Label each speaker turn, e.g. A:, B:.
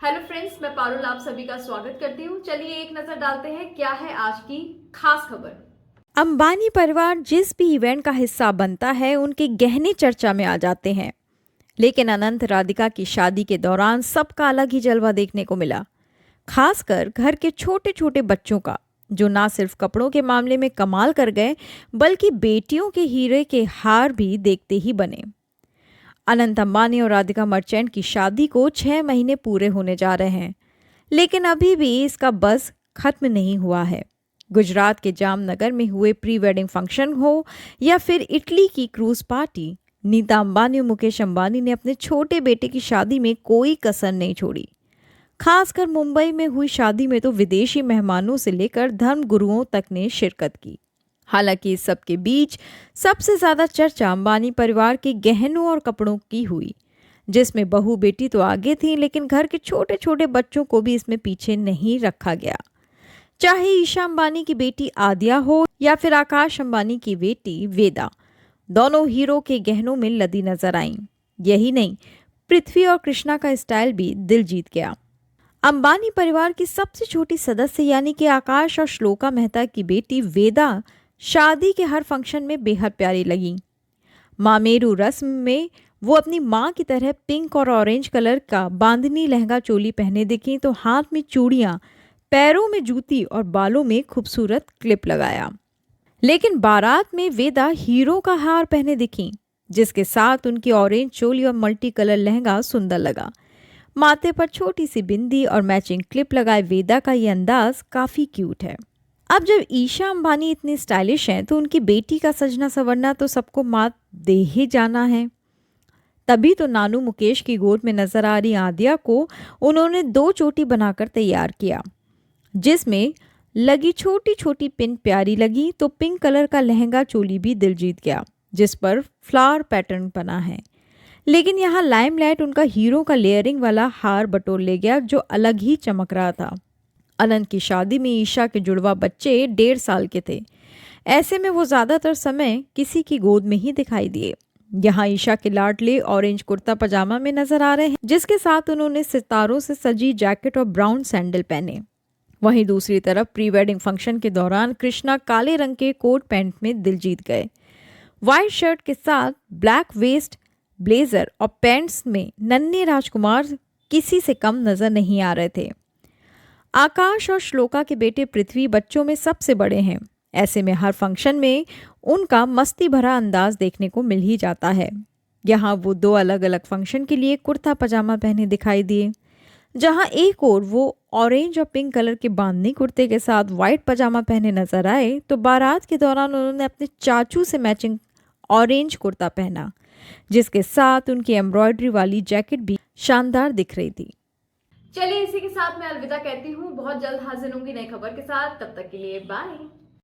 A: Hello friends, मैं पारुल आप सभी का स्वागत करती हूँ। चलिए एक नजर डालते हैं क्या है आज की खास खबर।
B: अंबानी परिवार जिस भी इवेंट का हिस्सा बनता है उनके गहने चर्चा में आ जाते हैं। लेकिन अनंत राधिका की शादी के दौरान सबका अलग ही जलवा देखने को मिला। खासकर घर के छोटे छोटे बच्चों का, जो ना सिर्फ कपड़ों के मामले में कमाल कर गए बल्कि बेटियों के हीरे के हार भी देखते ही बने। अनंत अंबानी और राधिका मर्चेंट की शादी को 6 महीने पूरे होने जा रहे हैं, लेकिन अभी भी इसका बज़ खत्म नहीं हुआ है। गुजरात के जामनगर में हुए प्री वेडिंग फंक्शन हो या फिर इटली की क्रूज पार्टी, नीता अंबानी और मुकेश अंबानी ने अपने छोटे बेटे की शादी में कोई कसर नहीं छोड़ी। खासकर मुंबई में हुई शादी में तो विदेशी मेहमानों से लेकर धर्म गुरुओं तक ने शिरकत की। हालांकि इस सब के बीच सबसे ज्यादा चर्चा अंबानी परिवार के गहनों और कपड़ों की हुई, जिसमें बहू बेटी तो आगे थी, लेकिन घर के छोटे छोटे बच्चों को भी इसमें पीछे नहीं रखा गया। चाहे ईशा अंबानी की बेटी आद्या हो या फिर आकाश अंबानी की बेटी वेदा, दोनों हीरो के गहनों में लदी नजर आईं। यही नहीं, पृथ्वी और कृष्णा का स्टाइल भी दिल जीत गया। अंबानी परिवार की सबसे छोटी सदस्य यानी कि आकाश और श्लोका मेहता की बेटी वेदा शादी के हर फंक्शन में बेहद प्यारी लगी। मामेरू रस्म में वो अपनी माँ की तरह पिंक और ऑरेंज कलर का बांधनी लहंगा चोली पहने दिखी, तो हाथ में चूड़ियाँ, पैरों में जूती और बालों में खूबसूरत क्लिप लगाया। लेकिन बारात में वेदा हीरो का हार पहने दिखी, जिसके साथ उनकी ऑरेंज चोली और मल्टी कलर लहंगा सुंदर लगा। माथे पर छोटी सी बिंदी और मैचिंग क्लिप लगाए वेदा का ये अंदाज काफी क्यूट है। अब जब ईशा अंबानी इतनी स्टाइलिश हैं, तो उनकी बेटी का सजना संवरना तो सबको मात दे ही जाना है। तभी तो नानू मुकेश की गोद में नजर आ रही आद्या को उन्होंने 2 चोटी बनाकर तैयार किया, जिसमें लगी छोटी छोटी पिन प्यारी लगी, तो पिंक कलर का लहंगा चोली भी दिल जीत गया, जिस पर फ्लावर पैटर्न बना है। लेकिन यहाँ लाइमलाइट उनका हीरो का लेयरिंग वाला हार बटोर ले गया, जो अलग ही चमक रहा था। अनंत की शादी में ईशा के जुड़वा बच्चे 1.5 साल के थे। ऐसे में वो ज्यादातर समय किसी की गोद में ही दिखाई दिए। यहाँ ईशा के लाडले ऑरेंज कुर्ता पजामा में नजर आ रहे हैं, जिसके साथ उन्होंने सितारों से सजी जैकेट और ब्राउन सैंडल पहने। वहीं दूसरी तरफ प्री वेडिंग फंक्शन के दौरान कृष्णा काले रंग के कोट पैंट में दिल जीत गए। व्हाइट शर्ट के साथ ब्लैक वेस्ट, ब्लेजर और पैंट्स में नन्हे राजकुमार किसी से कम नजर नहीं आ रहे थे। आकाश और श्लोका के बेटे पृथ्वी बच्चों में सबसे बड़े हैं। ऐसे में हर फंक्शन में उनका मस्ती भरा अंदाज देखने को मिल ही जाता है। यहाँ वो 2 अलग अलग फंक्शन के लिए कुर्ता पजामा पहने दिखाई दिए। जहाँ एक और वो ऑरेंज और पिंक कलर के बांधनी कुर्ते के साथ व्हाइट पजामा पहने नजर आए, तो बारात के दौरान उन्होंने अपने चाचू से मैचिंग ऑरेंज कुर्ता पहना, जिसके साथ उनकी एम्ब्रॉयडरी वाली जैकेट भी शानदार दिख रही थी।
A: चलिए इसी के साथ मैं अलविदा कहती हूँ। बहुत जल्द हाजिर होंगी नई खबर के साथ। तब तक के लिए बाय।